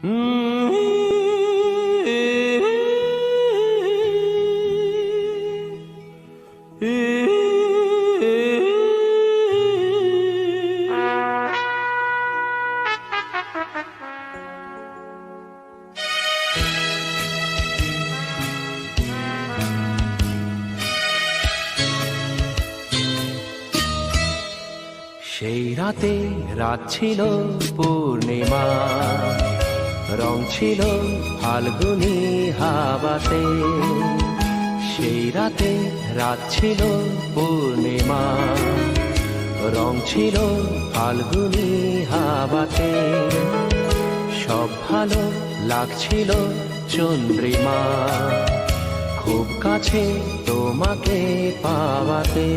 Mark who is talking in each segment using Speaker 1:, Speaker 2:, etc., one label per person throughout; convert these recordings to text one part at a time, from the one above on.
Speaker 1: সেই রাতে রাত ছিল পূর্ণিমা, রং ছিল ফাল্গুনি হাওয়াতে। সেই রাতে রাত ছিল পূর্ণিমা, রং ছিল ফাল্গুনি হাওয়াতে। সব ভালো লাগছিল চন্দ্রিমা, খুব কাছে তোমাকে পাওয়াতে।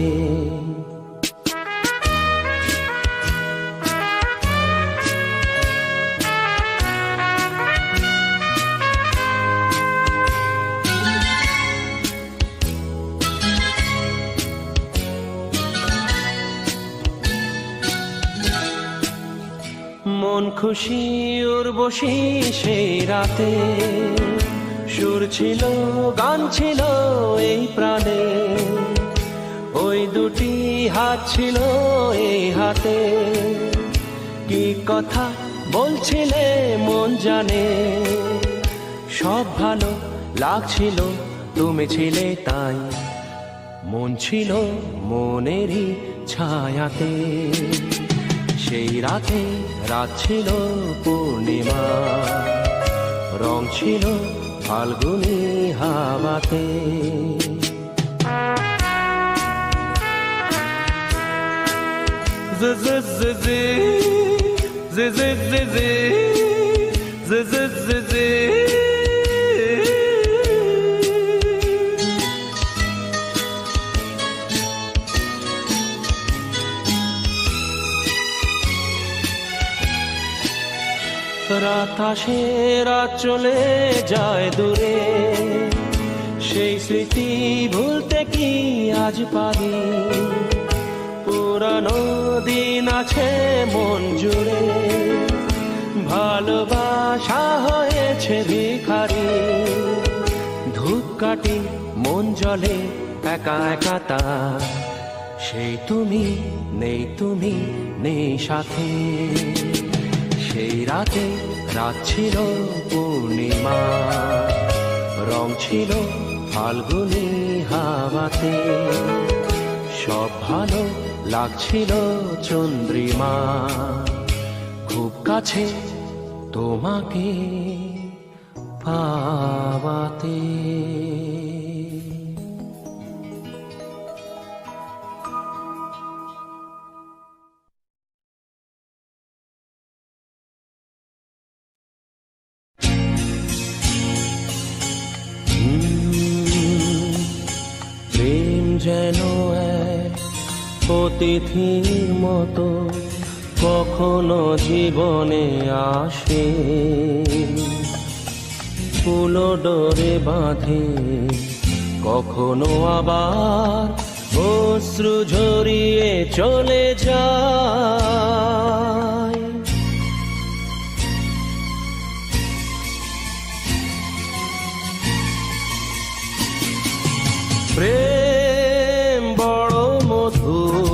Speaker 1: মন খুশি উর্বশী সেই রাতে, সুর ছিল গান ছিল এই প্রাণে। ওই দুটি হাত ছিল এই হাতে, কি কথা বলছিলে মন জানে। সব ভালো লাগছিল তুমি ছিলে তাই, মন ছিল মনেরই ছায়াতে। সেই রাতে রাত ছিল পূর্ণিমা, রং ছিল ফাল্গুনি হাওয়াতে। রাত আসে রাত চলে যায় দূরে, সেই স্মৃতি ভুলতে কি আজ পারি। পুরানো দিন আছে মন জুড়ে, ভালোবাসা হয়েছে ভিখারি। ধূপকাঠি মন জ্বলে একা একা তার, সেই তুমি নেই সাথে। সেই রাতে রাত ছিল পূর্ণিমা, রং ছিল ফাল্গুনি হাওয়াতে। সব ভালো লাগছিল চন্দ্রিমা, খুব কাছে তোমাকে পাওয়াতে। যেন এক অতিথির মতো কখনো জীবনে আসে, ফুলো ডোরে বাঁধে কখনো আবার অশ্রু ঝরিয়ে চলে যায়। প্রেম বড় মধুর,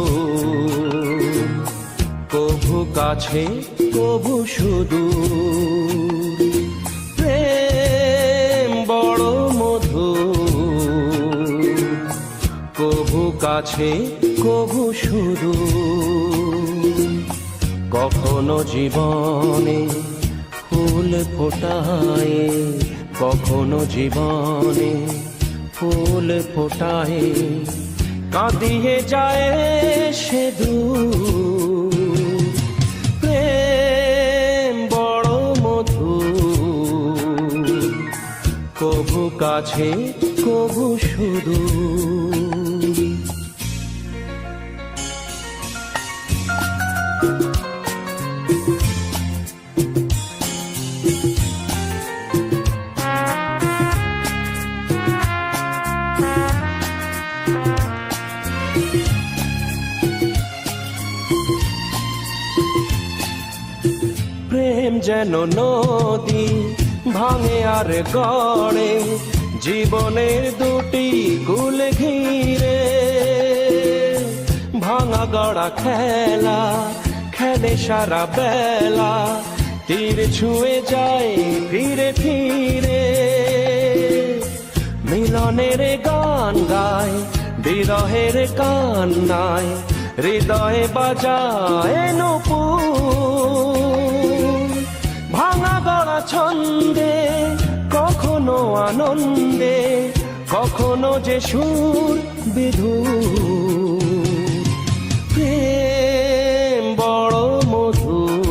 Speaker 1: কভু কাছে কভু সুদূর। প্রেম বড় মধুর, কভু কাছে কভু সুদূর। কখনো জীবনে ফুল ফোটায়, কখনো জীবনে ফুল ফোটায়, কাঁদিয়ে যায় সে দূর। প্রেম বড় মধুর, কভু কাছে কভু সুদূর। প্রেম যেন যেন নদী ভাঙে আর গড়ে জীবনের দুটি কুল ঘিরে। ভাঙা গড়া খেলা খেলে সারা বেলা, তীর ছুঁয়ে যায় ফিরে ফিরে। মিলনের গান গায় বিরহের কান্নায়, হৃদয়ে বাজায় নূপুর। ভাঙা গড়া ছন্দে কখনো আনন্দে, কখনো যে সুর বিধুর। প্রেম বড় মধুর,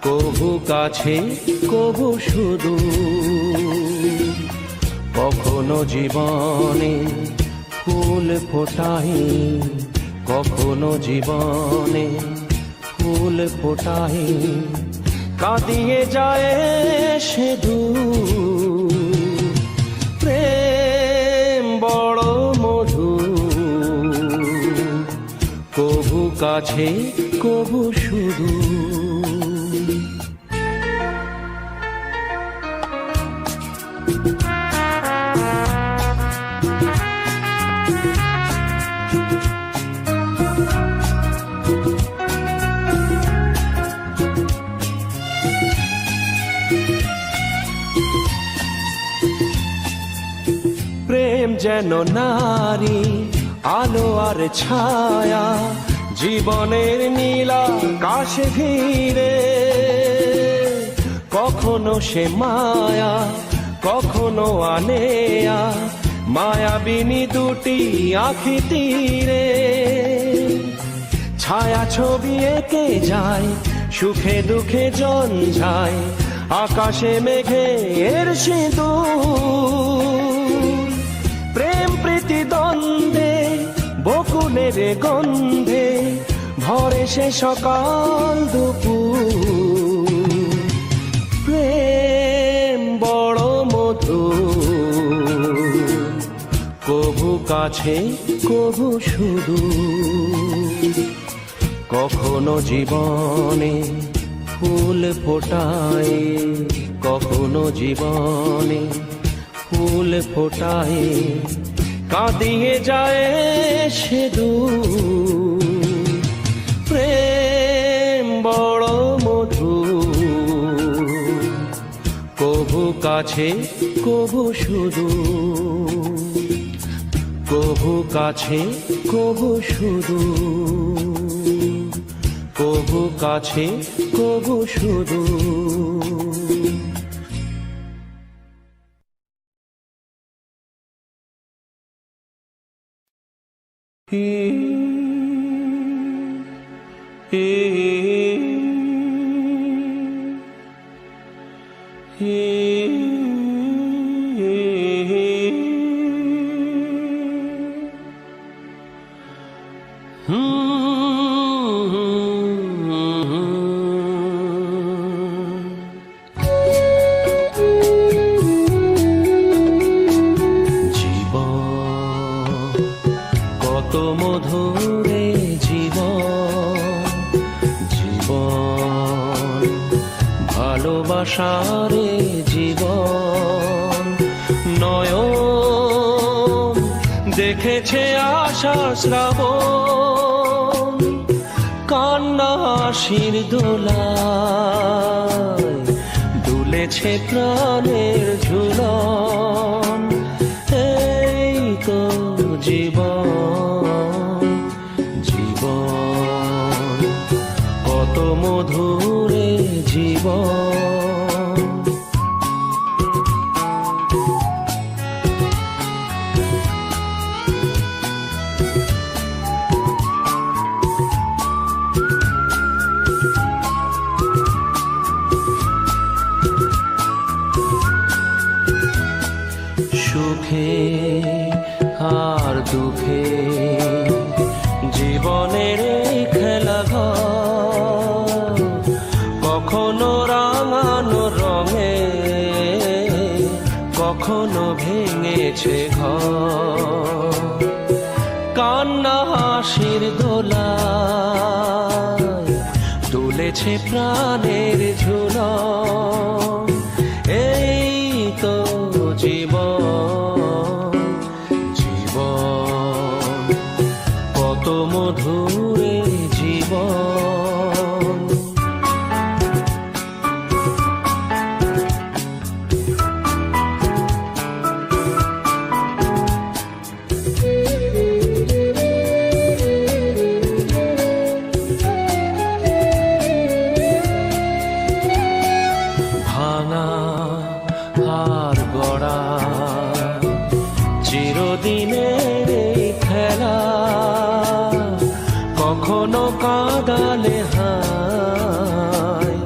Speaker 1: কভু কাছে কভু সুদূর। কখনো জীবনে ফুল ফোটাই, কখনো জীবনে ফুল ফোটাই, কাঁদিয়ে যায় সে দূর। প্রেম বড় মধুর, কভু কাছে কভু সুদূর। প্রেম যেন নারী আলো আর ছায়া, জীবনের নীলা কাশে ঘিরে। কখনো সে মায়া কখনো আনেয়া, মায়াবিনী দুটি আঁখি তীরে। ছায়া ছবি এঁকে যায় সুখে দুঃখে জঞ্জায়, আকাশে মেঘের সিঁদুর। প্রেম প্রীতি দ্বন্দ্বে বকুলের গন্ধে, ভরে সে সকাল দুপুর। প্রেম বড় মধুর, কভু কাছে কভু সুদূর। কখনো জীবনে ফুল ফোটায়, কখনো জীবনে ফুল ফোটায়, কাঁদিয়ে যায় সে দূর। প্রেম বড় মধুর, কভু কাছে কভু সুদূর। কভু কাছে কভু সুদূর, কভু কাছে কভু সুদূর। কত মধুরে জীবন, জীবন ভালোবাসারে জীবন। নয়ন দেখেছে আশা শ্রাবণ, কান্না হাসির দোলায় দুলেছে প্রাণের ঝুলন। এই তো জীবন, জীবন কত মধুরে জীবন। সুখে আর দুঃখে জীবনের খেলাঘর, কখনো রাঙানো রঙে কখনো ভেঙেছে ঘর। কান্না হাসির দোলায় দুলেছে প্রাণের ঝুলন। এই তো জীবন, জীবন কত মধুর এই জীবন। ভাঙা আর গড়া চিরদিনের এই খেলা, কখনো কাঁদালে হায়,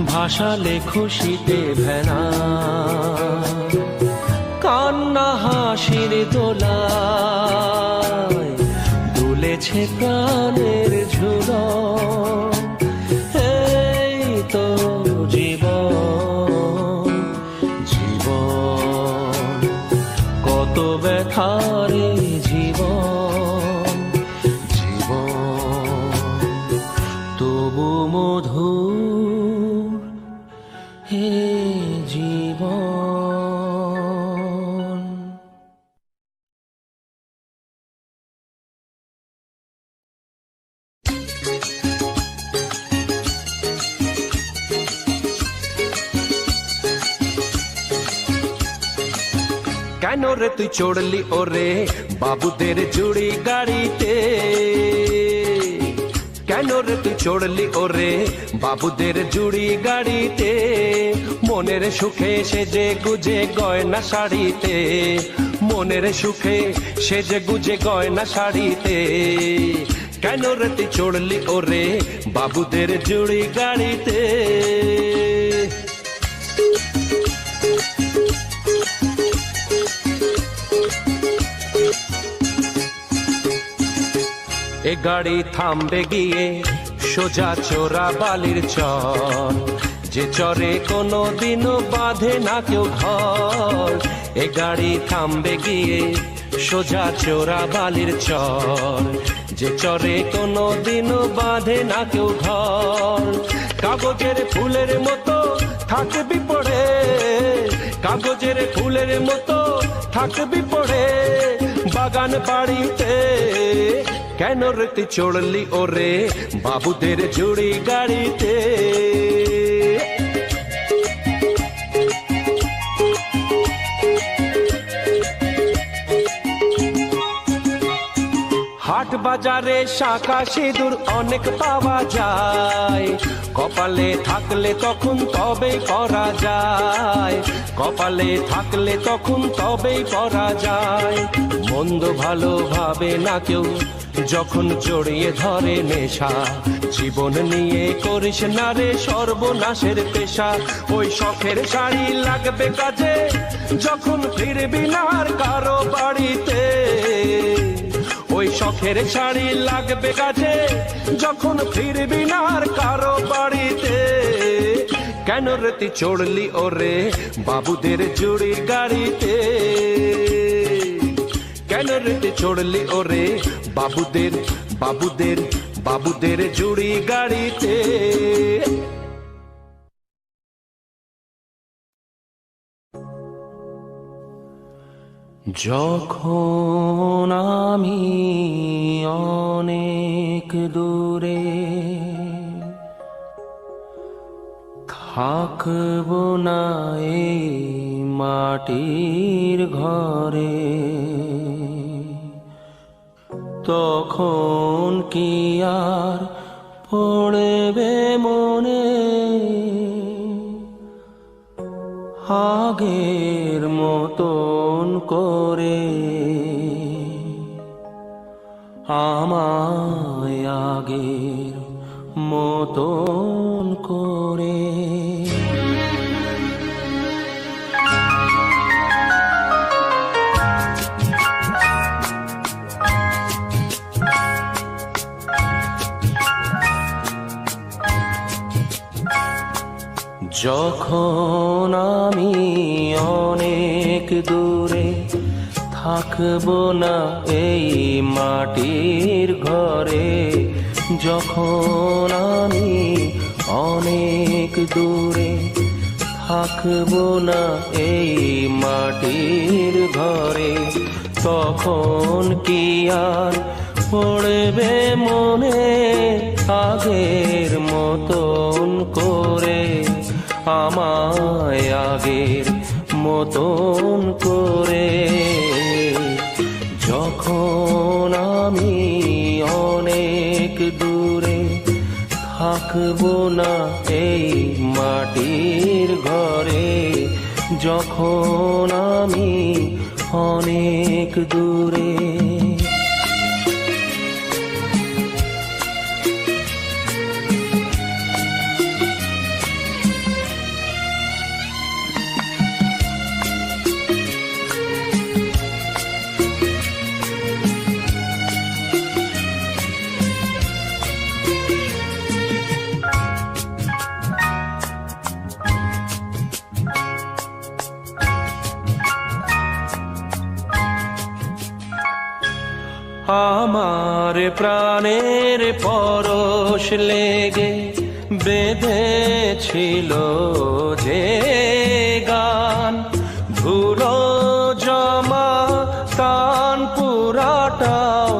Speaker 1: ভাসালে খুশিতে ভেলা। কান্না হাসির দোলায় দুলেছে প্রাণের ঝুলন। এই তো জীবন, জীবন কত ব্যথারে জীবন, জীবন তবু মধুর হে জীবন। কেন রে তুই চড়লি ওরে বাবুদের জুড়ি গাড়িতে? কেন রে তুই চড়লি ওরে বাবুদের জুড়ি গাড়িতে? মনের সুখে সেজে গুজে গয়না শাড়িতে, মনের সুখে সেজে গুজে গয়না শাড়িতে। কেন রে তুই চড়লি ওরে বাবুদের জুড়ি গাড়িতে? এ গাড়ি থামবে গিয়ে সোজা চোরা বালির চর, যে চরে কোনো দিনও বাঁধে না কেউ ঘর। এ গাড়ি থামবে গিয়ে সোজা চোরা বালির চর, যে চরে কোনো দিনও বাঁধে না কেউ ঘর। কাগজের ফুলের মতো থাকবি পড়ে, কাগজের ফুলের মতো থাকবি পড়ে বাগান বাড়িতে। কেন রে তুই চড়লি ওরে বাবুদের জুড়ি গাড়িতে? হাট বাজারে শাঁখা সিঁদুর অনেক পাওয়া যায়, কপালে থাকলে তখন তবেই পরা যায়, কপালে থাকলে তখন তবেই পরা যায়। মন্দ ভালো ভাবে না কেউ যখন জড়িয়ে ধরে নেশা, জীবন নিয়ে করিস না রে সর্বনাশের পেশা। ওই শখের শাড়ি লাগবে কাজে যখন ফিরবি না আর কারো বাড়িতে, ওই শখের শাড়ি লাগবে কাজে যখন ফিরবি না আর কারো বাড়িতে। কেন রে তুই চড়লি ওরে বাবুদের জুড়ি গাড়িতে? কেন রে তুই চড়লি ওরে বাবুদের বাবুদের বাবুদের জুড়ি গাড়িতে? যখন আমি অনেক দূরে থাকব না এই মাটির ঘরে, তখন কি আর পড়বে মনে আগের মতন করে? আমায় আগের মতন করে। যখন আমি অনেক দূরে থাকব না এই মাটির ঘরে, যখন আমি অনেক দূরে, থাকবো না এই মাটির ঘরে। তখন কি আর পড়বে মনে আগের মতন করে, আমায় আগের মতন করে। যখন আমি অনেক দূরে, থাকবো না এই মাটির ঘরে। যখন আমি অনেক দূরে। আমার প্রাণের পরশ লেগে বেঁধেছিল যে গান, ধুলো জমা তান পুরাটাও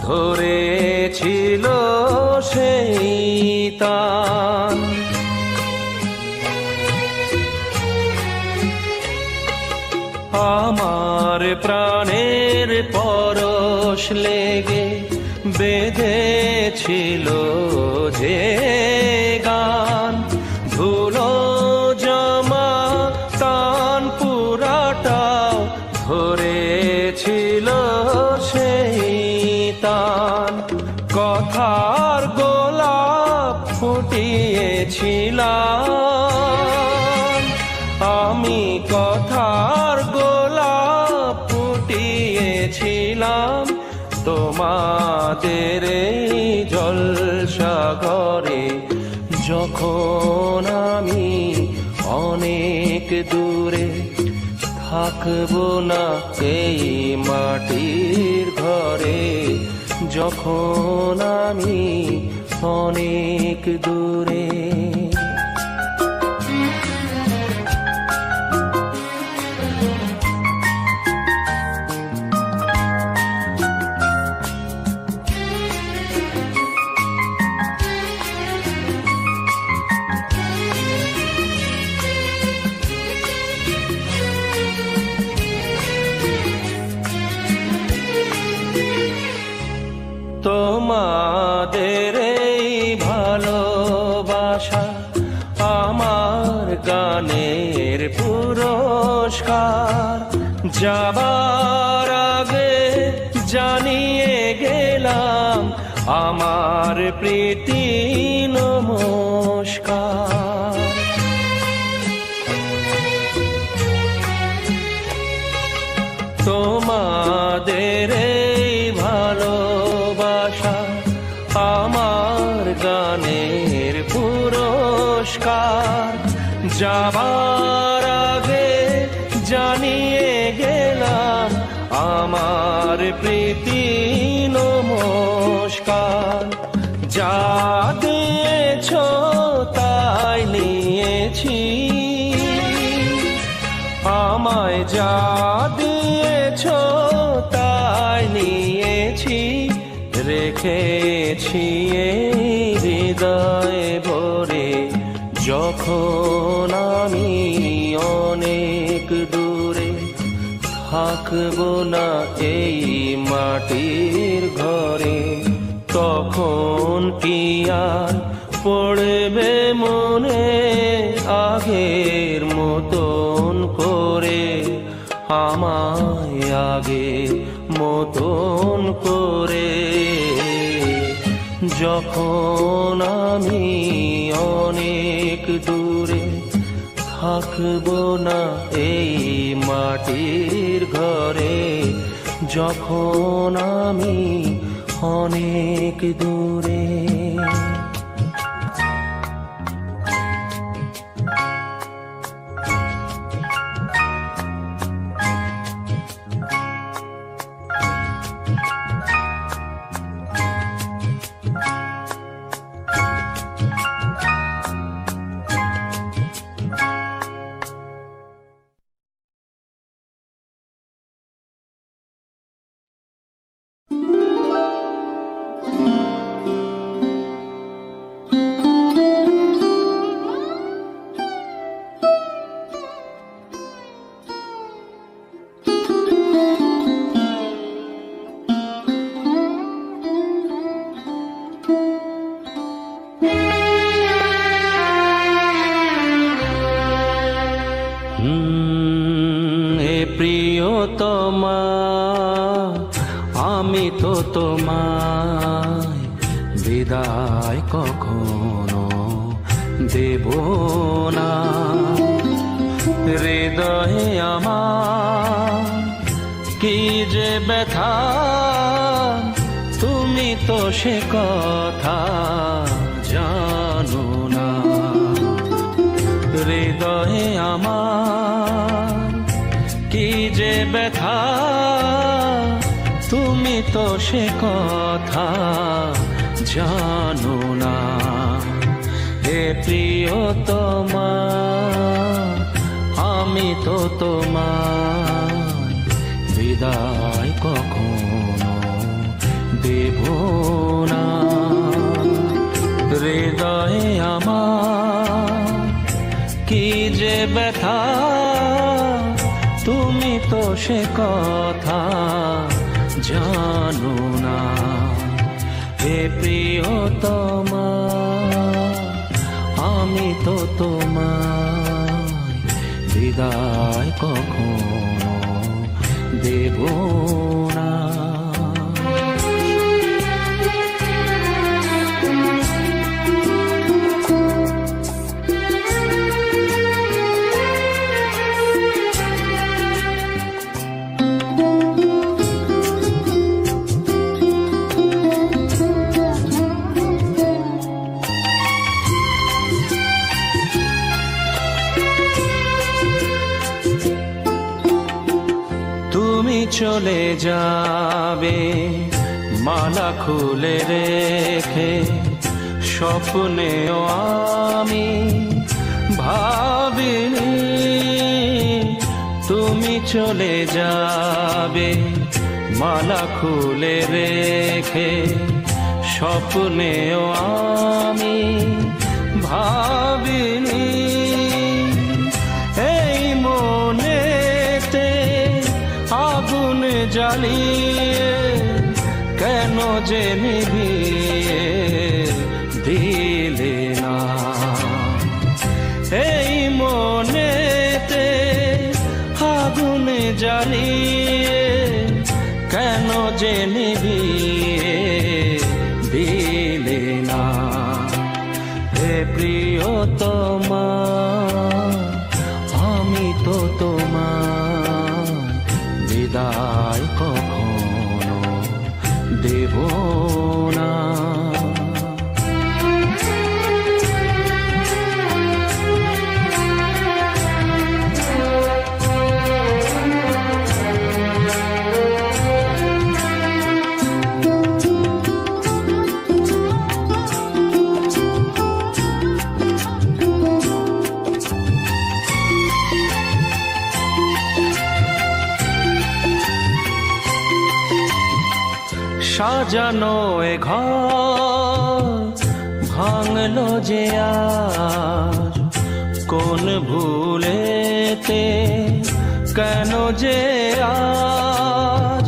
Speaker 1: ধরেছিল সেই তান। আমার প্রাণের পরশ লেগে বেঁধেছিল যে গান, ধুলো জমা তান পুরাটাও ধরেছিল সেই তান। কথার গোলাপ ফুটিয়েছিলাম আমি, কথার গোলাপ ফুটিয়েছিলাম তোমাদের এই জলসাঘরে। যখন আমি অনেক দূরে, থাকবো না এই মাটির ঘরে। যখন আমি অনেক দূরে। তোমাদের এই ভালোবাসা আমার গানের পুরস্কার। যাবার আগে জানিয়ে গেলাম আমার প্রীতি নমস্কার। তোমাদের এই ভালোবাসা আমার গানের পুরস্কার। যাবার আগে জানিয়ে গেলাম আমার প্রীতি নমস্কার। যা দিয়েছ তাই নিয়েছি, আমায় যা দিয়েছ তাই নিয়েছি। রেখেছি এই হৃদয়ে ভরে। যখন আমি অনেক দূরে, থাকবো না এই মাটির ঘরে। তখন কি আর পড়বে মনে আগের মতন করে, আমায় আগের মতন করে। যখন আমি অনেক দূরে, থাকবো না এই মাটির ঘরে। যখন আমি অনেক দূরে। প্রিয়তমা আমি তো তোমায় বিদায় কখনো দেব না। হৃদয়ে আমার কি যে ব্যথা তুমি তো সে কথা জানো না। হৃদয়ে আমার কি যে ব্যথা তুমি তো সে কথা জানো না। হে প্রিয়তমা আমি তো তোমায় বিদায় কখনো দেব না। হৃদয়ে আমার কি যে ব্যথা তুমি তো সে কথা জানো না। হে প্রিয়তমা আমি তো তোমায় বিদায় কখনো দেব না। তুমি চলে যাবে মালা খুলে রেখে, স্বপ্নেও আমি ভাবিনি তুমি চলে যাবে মালা খুলে রেখে, স্বপ্নেও আমি ভাবিনি এই মনেতে আগুন জ্বালিয়ে কেন যে নিভিয়ে দিলে না। এই মনেতে আগুন জ্বালিয়ে কেন যে নিভিয়ে দিলে না। হে প্রিয়তমা আমি তো তোমায় বিদায় কখনো দেব না। সাজানো এ ঘর ভাঙলো যে আজ, কোন ভুলেতে কেন যে আজ।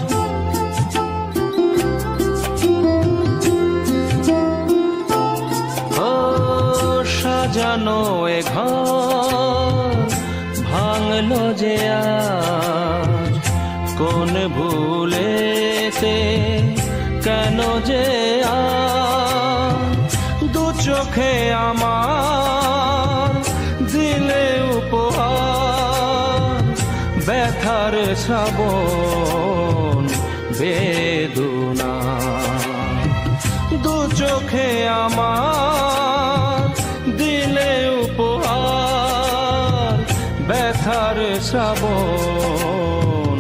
Speaker 1: ও সাজানো এ ঘর ভাঙলো যে আজ, কোন ভুলেতে কেন যে দু চোখে আমার দিলে উপহার, ব্যথার শ্রাবণ বেদনা। দু চোখে আমার দিলে উপহার, ব্যথার শ্রাবণ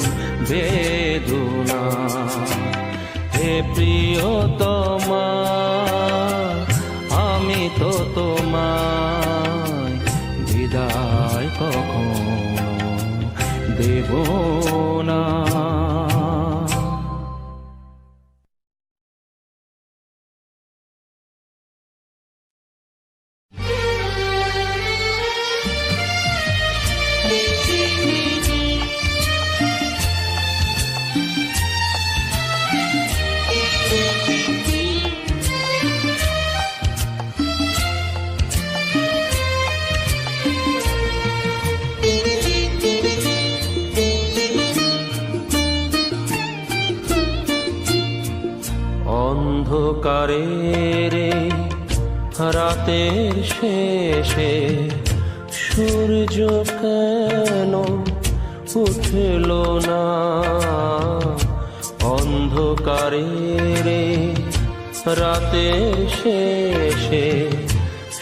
Speaker 1: বেদনা। হে প্রিয়তমা আমি তো তোমায় বিদায় কখনো দেব না। অন্ধকারে রে রাতের শেষে সূর্য কেন উঠল না? অন্ধকারে রে রাতের শেষে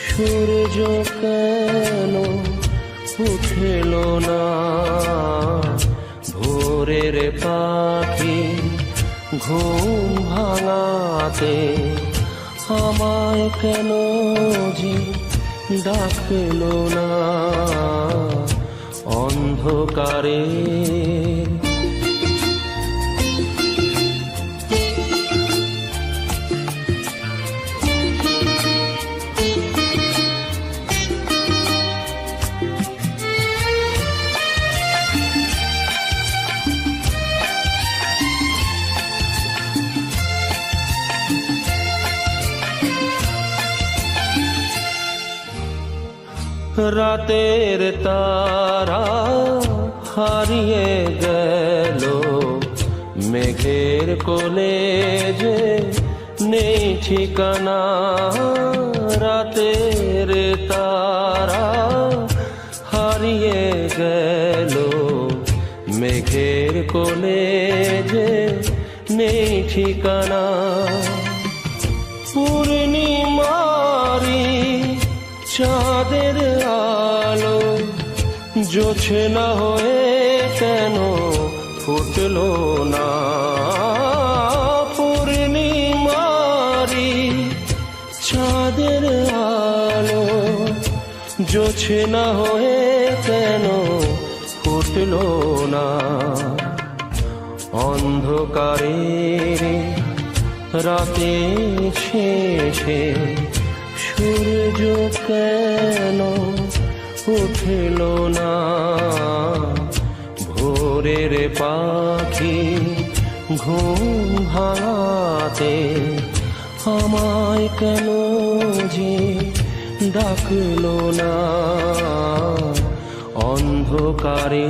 Speaker 1: সূর্য কেন উঠল না? ভোরের পাখি ঘুম ভাঙাতে আমায় কেন যে ডাকল না? অন্ধকারে রাতের তারা হারিয়ে গেল মেঘের কোলে যে নেই ঠিকানা। রাতের তারা হারিয়ে গেল মেঘের কোলে যে নেই ঠিকানা। পূর্ণিমারি চাঁদের আলো জোছনা হয়ে কেন ফুটল না? পূর্ণিমারি চাঁদের আলো জোছনা হয়ে কেন ফুটল না? অন্ধকারে রাতে শেষে সূর্য কেন উঠল না? ভোরের পাখি ঘুম ভাঙাতে আমায় কেন যে ডাকল না? অন্ধকারে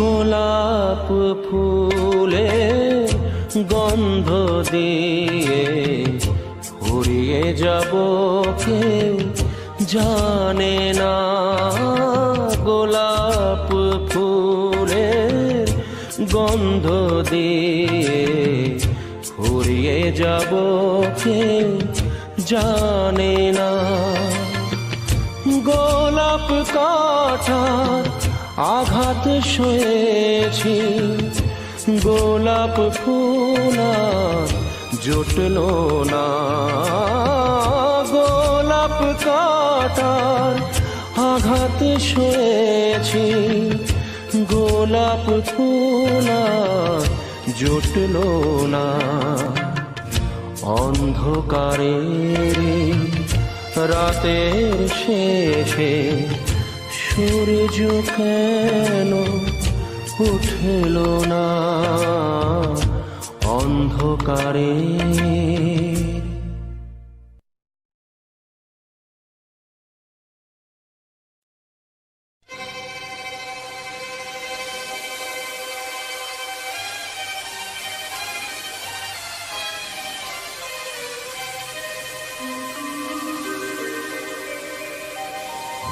Speaker 1: গোলাপ ফুলে গন্ধ দিয়ে ফুরিয়ে যাব কেউ জানে না। গোলাপ ফুলে গন্ধ দিয়ে ফুরিয়ে যাব কেউ জানে না। গোলাপ কাঁটার আঘাত সয়েছি গোলাপ ফুল জুটল না। গোলাপ কাঁটার আঘাত সয়েছি গোলাপ ফুল জুটল না। অন্ধকারে রাতের শেষে সূর্য কেন উঠল না? অন্ধকারে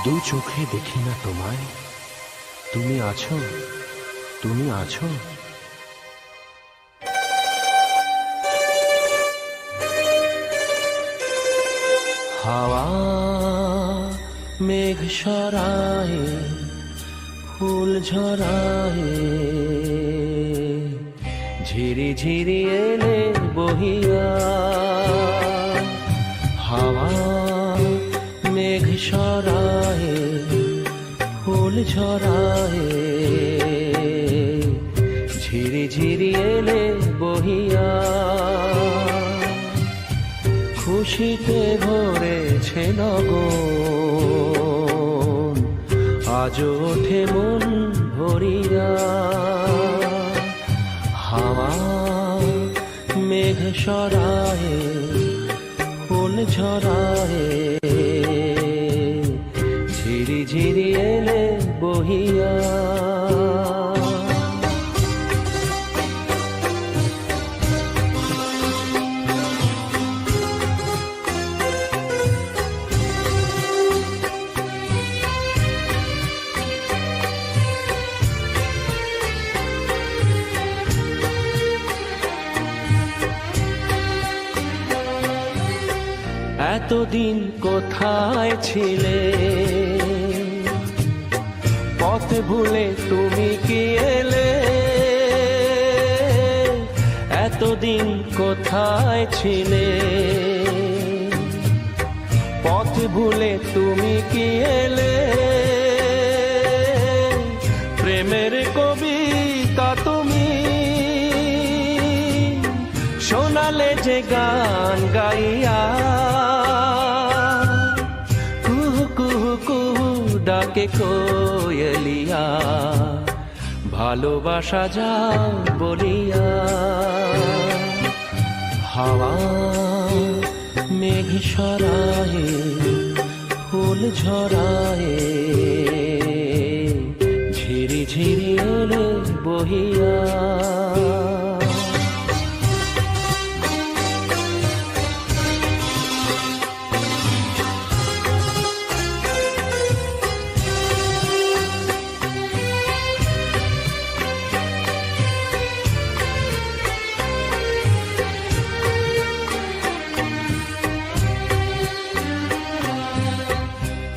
Speaker 1: দু চোখে দেখি না তোমায়, তুমি আছো, তুমি আছো। হাওয়া মেঘ সরায় ফুল ঝরায়, ঝিরি ঝিরি এলে বহিয়া। হাওয়া মেঘ সরায় ফুল ঝরায়, ঝিরি ঝিরি এলে বহিয়া, খুশিতে ভরেছে নগর, আজ ওঠে মন ভরিয়া। হাওয়া মেঘ সরায়ে, ফুল ঝরায়ে, ঝিরি ঝিরি এলে বহিয়া। এতদিন কোথায় ছিলে, পথ ভুলে তুমি কি এলে? এতদিন কোথায় ছিলে, পথ ভুলে তুমি কি এলে? প্রেমের কবিতা তুমি শোনালে যে গান গাইয়া, কুহু কুহু কুহু ডাকে কোয়েলিয়া, ভালোবাসা যাও বলিয়া। হাওয়া মেঘ সরায়ে, ফুল ঝরায়ে, ঝিরি ঝিরি এলে বহিয়া।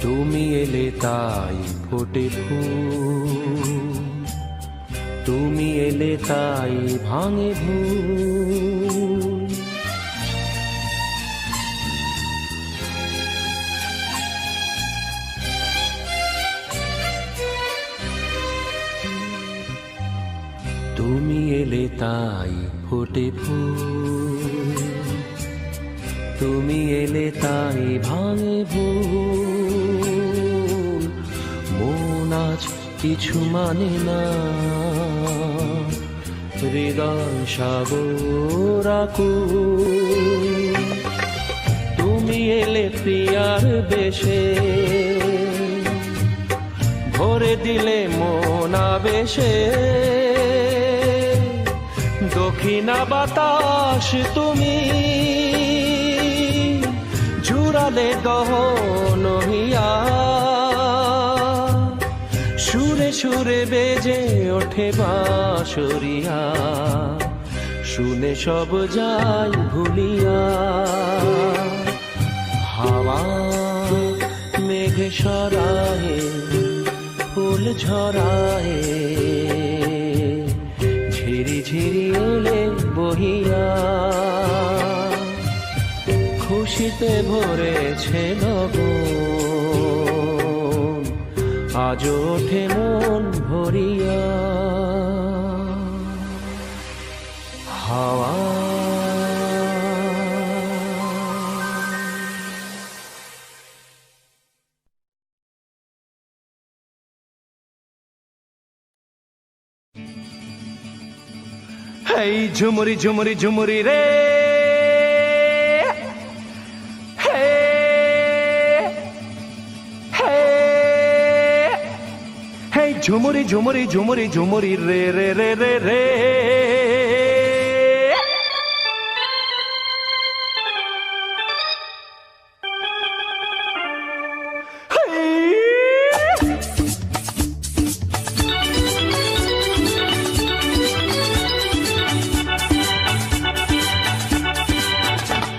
Speaker 1: তুমি এলে তাই ফোটে ফুল, তুমি এলে তাই ভাঙে ভুল। তুমি এলে তাই ফোটে ফুল, তুমি এলে তাই ভাঙে ভুল। মন আজ কিছু মানে না, হৃদয় সাগর আকুল। তুমি এলে প্রিয়ার বেশে, ভরে দিলে মন আবেশে। দক্ষিণা বাতাস তুমি ঝুরালে গহন হিয়া, সুরে সুরে বেজে ওঠে বাঁশরিয়া, শুনে সব যাই ভুলিয়া। হাওয়া মেঘ সরায়ে, ফুল ঝরায়ে, ঝিরি ঝিরি এলে বহিয়া। খুশিতে ভরেছে নগর, আজ ওঠে মন ভরিয়া। হাওয়া হেই ঝুমুরি ঝুমুরি ঝুমুরি রে, হে হে হেই ঝুমুরি ঝুমুরি ঝুমুরি ঝুমুরি রে রে রে রে রে।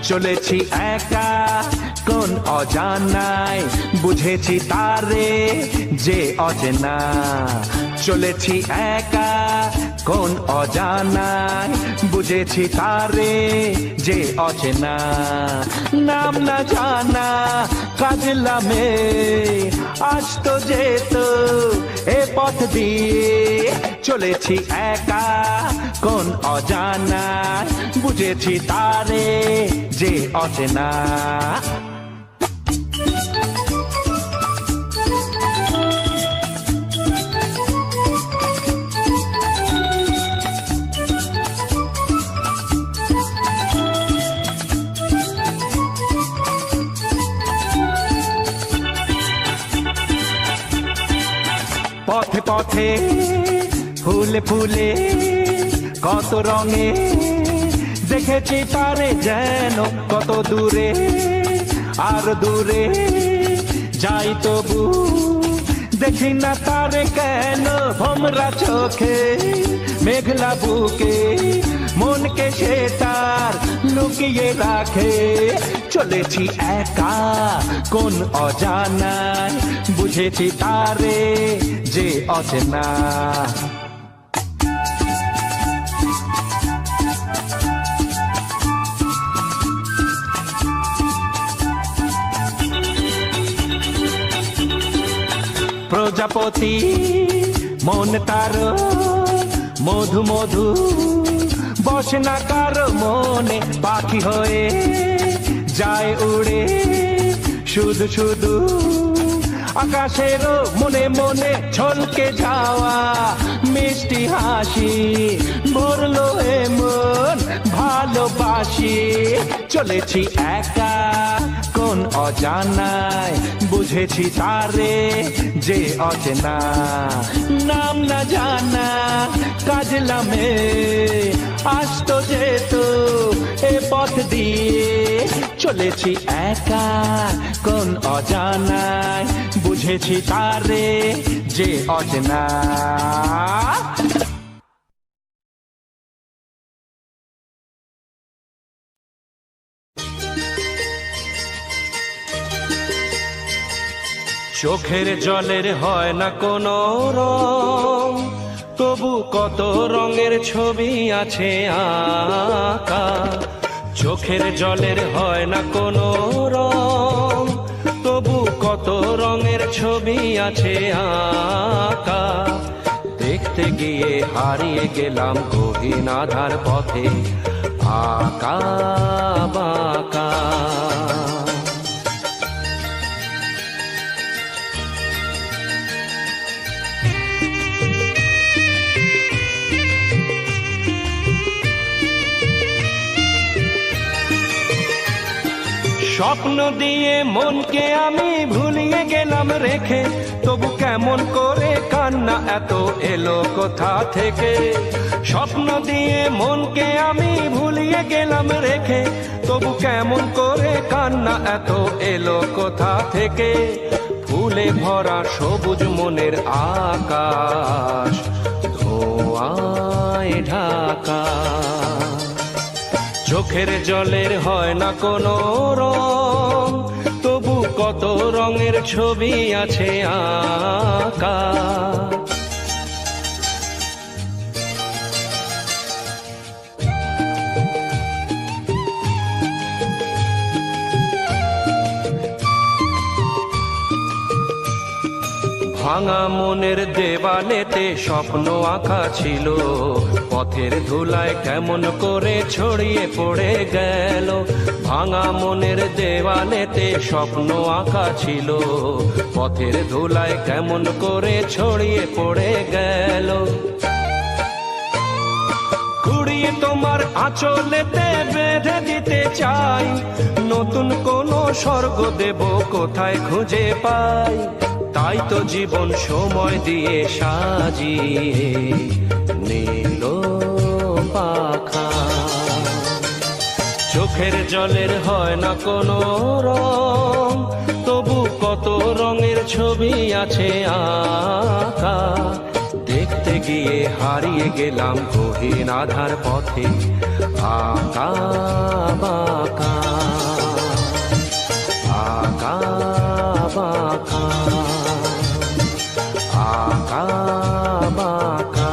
Speaker 1: চলেছি একা কোন অজানায়, বুঝেছি তারে যে অচেনা। চলেছি একা কোন অজানায়, বুঝেছি তারে যে অচেনা। নাম না জানা কাজলামে আজ তো যেত এ পথ দিয়ে, চলেছি একা কোন অজানায়, বুঝেছি তারে যে অচেনা। পথে পথে ফুলে ফুলে কত রঙে দেখেছি তারে যেন কত দূরে, আর দূরে যাই তবু দেখি না তারে কেন। ভোমরা চোখে মেঘলা বুকে মনকে সে তার লুকিয়ে রাখে। চলেছি একা কোন অজানায়, বুঝেছি তারে যে অচেনা। প্রজাপতি মন তার মধু মধু, বসে না কারো মনে, পাখি হয়ে যায় উড়ে শুধু শুধু। আকাশের মনে মনে ছলকে যাওয়া মিষ্টি হাসি ভরলো মন ভালোবাসি। চলেছি একা কোন অজানায়, বুঝেছি তারে যে অচেনা। নাম না জানা কাজলামে আসতো যেত এ পথ দিয়ে। চলেছি একা কোন অজানায়, বুঝেছি তারে যে অচেনা। চোখের জলের হয় না কোনো রং, তবু কত রঙের ছবি আছে আঁকা। চোখের জলের হয় না কোনো রং, তবু কত রঙের ছবি আছে আঁকা। দেখতে গিয়ে হারিয়ে গেলাম গহীন আধার পথে আঁকা বাঁকা। স্বপ্ন দিয়ে মনকে আমি ভুলিয়ে গেলাম রেখে, তবু কেমন করে কান্না এত এলো কোথা থেকে। স্বপ্ন দিয়ে মনকে আমি ভুলিয়ে গেলাম রেখে, তবু কেমন করে কান্না এত এলো কোথা থেকে। ফুলে ভরা সবুজ মনের আকাশ ধোঁয়ায় ঢাকা। চোখের জলের হয় না কোনো রং, তবু কত রঙের ছবি আছে আঁকা। ভাঙা মনের দেওয়ালেতে স্বপ্ন আঁকা ছিল, পথের ধুলায় কেমন করে ছড়িয়ে পড়ে গেল। ভাঙা মনের দেওয়ালেতে স্বপ্ন আঁকা ছিল, পথের ধুলায় কেমন করে ছড়িয়ে পড়ে গেল। কুড়িয়ে তোমার আঁচলেতে বেঁধে দিতে চাই, নতুন কোনো স্বর্গ দেব কোথায় খুঁজে পাই। তাই তো জীবন সময় দিয়ে সাজিয়ে নীল পাখা। চোখের জলের হয় না কোনো রং, তবু কত রঙের ছবি আছে আঁকা। দেখতে গিয়ে হারিয়ে গেলাম গহীন আধার পথে আঁকা বাঁকা আঁকা বাঁকা আঁকা বাঁকা।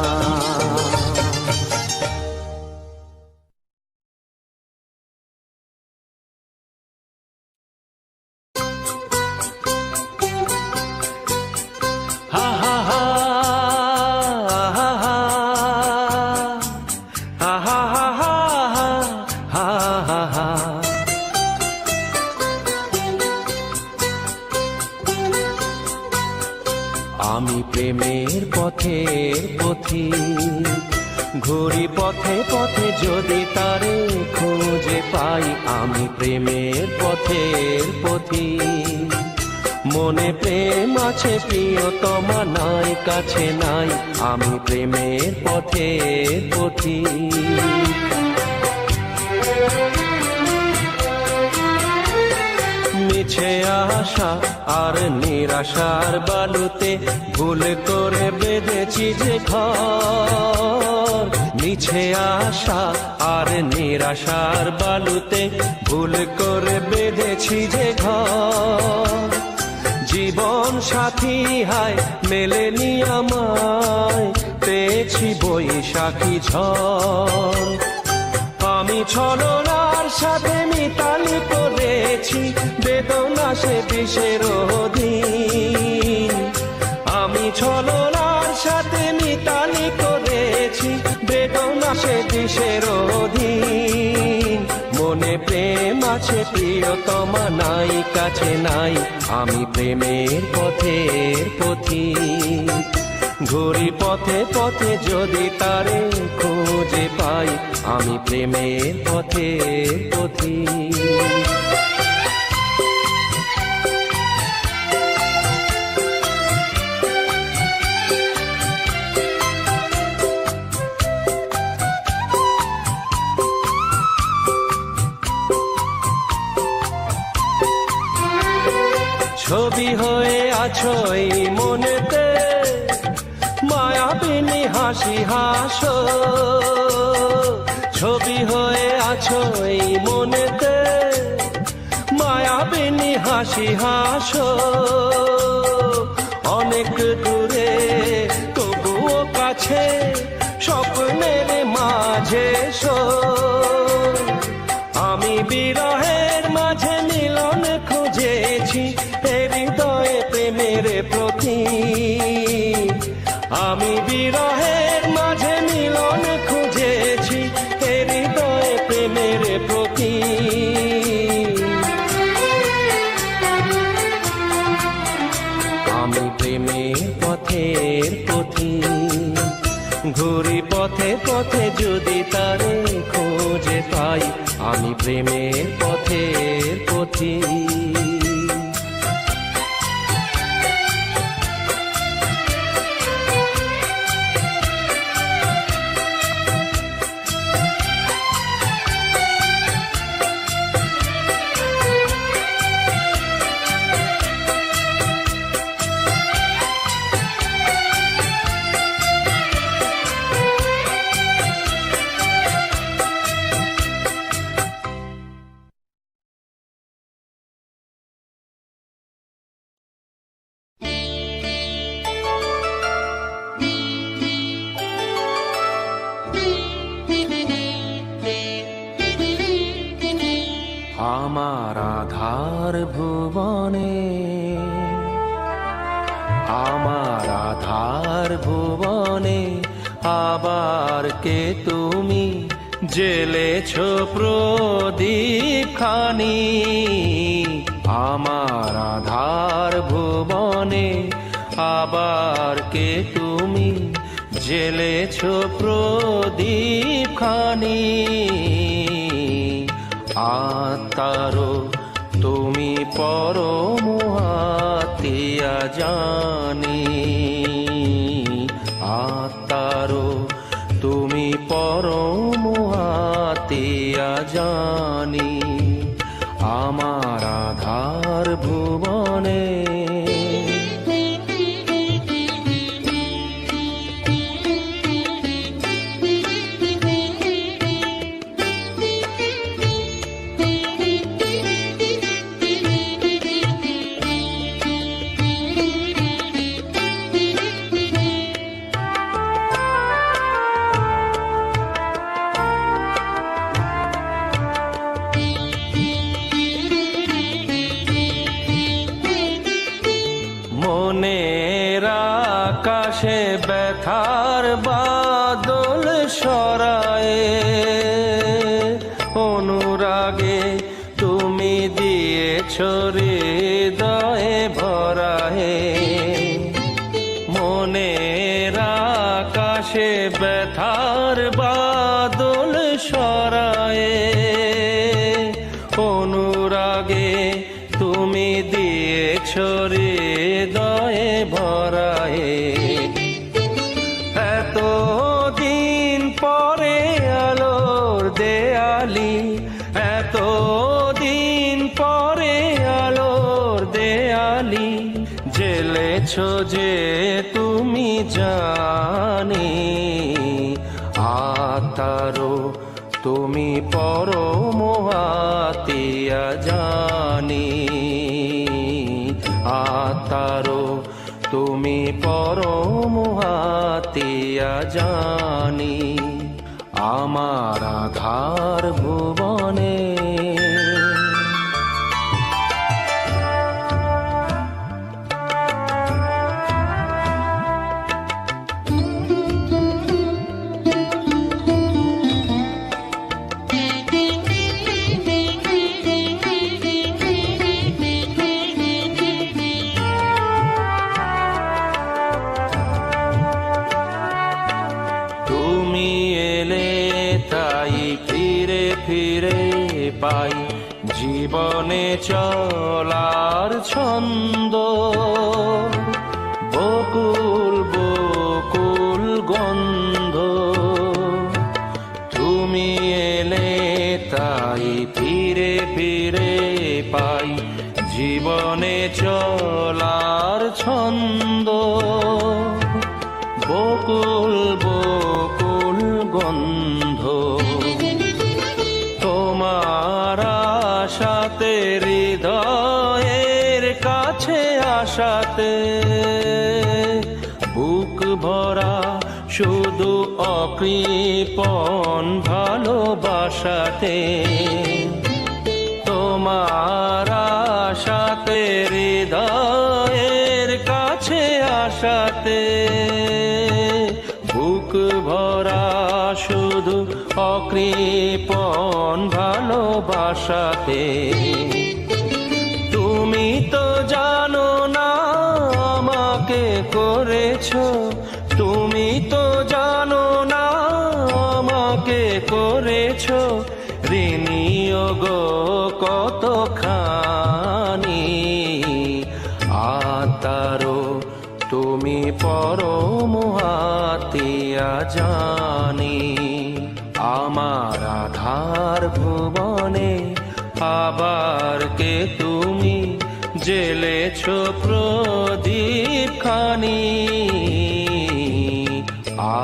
Speaker 1: হা হা হা হা হা আমি প্রেমের পথের পথিক, ঘুরি পথে পথে যদি তারে খুঁজে পাই। আমি প্রেমের পথের পথিক, মনে প্রেম আছে প্রিয়তমা নাই কাছে নাই। আমি প্রেমের পথের পথিক। মিছে আশা আর নিরাশার বালুতে ভুল করে বেঁধেছি যে ঘর। মিছে আশা আর নিরাশার বালুতে ভুল করে বেঁধেছি যে ঘর। জীবন সাথী হায় মেলেনি আমায়, পেয়েছি বৈশাখী ঝড়। আমি ছলনার সাথে মিতালি করেছি বেদনা সে বিষের অধীন। আমি ছলনার সাথে মিতালি করেছি বেদনা সে বিষের অধীন। মনে প্রেম আছে প্রিয়তমা নাই কাছে নাই। আমি প্রেমের পথের পথিক, ঘুরি পথে পথে যদি তারে খুঁজে পাই। আমি প্রেমের পথের পথিক। ছবি হয়ে আছো এই মনেতে, মায়াবিনী হাসি হাসো। ছবি হয়ে আছো এই মনেতে, মায়াবিনী হাসি হাসো। অনেক দূরে তবুও কাছে, স্বপ্নের মাঝে শো। আমি বিরহের মাঝে মিলন খুঁজেছি হৃদয়ে প্রেমের প্রতীক। আমি বিরহের মাঝে মিলন খুঁজেছি হৃদয়ে প্রেমের প্রতীক। আমি প্রেমের পথের পথিক, ঘুরি পথে পথে যদি তারে খুঁজে পাই। আমি প্রেমের পথের পথিক। আমার আধার ভুবনে, আমার আধার ভুবনে আবার কে তুমি জেলেছ প্রদীপ খানি। আমার আধার ভুবনে আবার কে তুমি জেলেছ প্রদীপ খানি। আত্মারো তুমি পরম হাতিয়া জানি। আত্মারো তুমি পরম হাতিয়া জানি। আমার আধার ভুবনে মনের আকাশে ব্যথার বাদল সরায়ে, অনুরাগে তুমি দিয়েছ হৃদয়ে ভরায়ে। ব্যথার বাদল সরায়ে, অনুরাগে তুমি দিয়েছ হৃদয়ে ভরায়ে। এত দিন পরে আলোর দেয়ালি, এত দিন পরে আলোর দেয়ালি, জেলেছ যে তুমি জানি, আতারো তুমি পরম আতিয়া জানি, আতারো তুমি পরম আতিয়া জানি, আমার আধার ভুবনে। তুমি এলে তাই ফিরে ফিরে পাই জীবনে চলার ছন্দ, বকুল বকুল গন্ধ। তুমি এলে তাই ফিরে ফিরে পাই জীবনে চলার ছন্দ, বকুল বকুল গন্ধ। তোমার আশাতে হৃদয়ের কাছে আশাতে, বুক ভরা শুধু অকৃপণ ভালোবাসাতে। তোমার আশাতে হৃদয়ের কাছে আশাতে, বুক ভরা শুধু অকৃপণ ভালোবাসাতে। তুমি তো জানো না আমাকে করেছো, তুমি তো জানো না আমাকে করেছো ঋণী গো কতখানি, আতারো তুমি পরম আতিয়া জানি, আমার আধার ভুবনে আবার কে তুমি জেলেছ প্রদীপ খানি,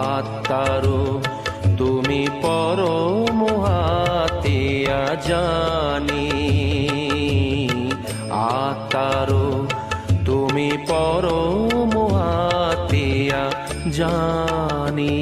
Speaker 1: আত্মারো তুমি পরম আতিয়া জানি, আত্মারো তুমি পরম আতিয়া জানি।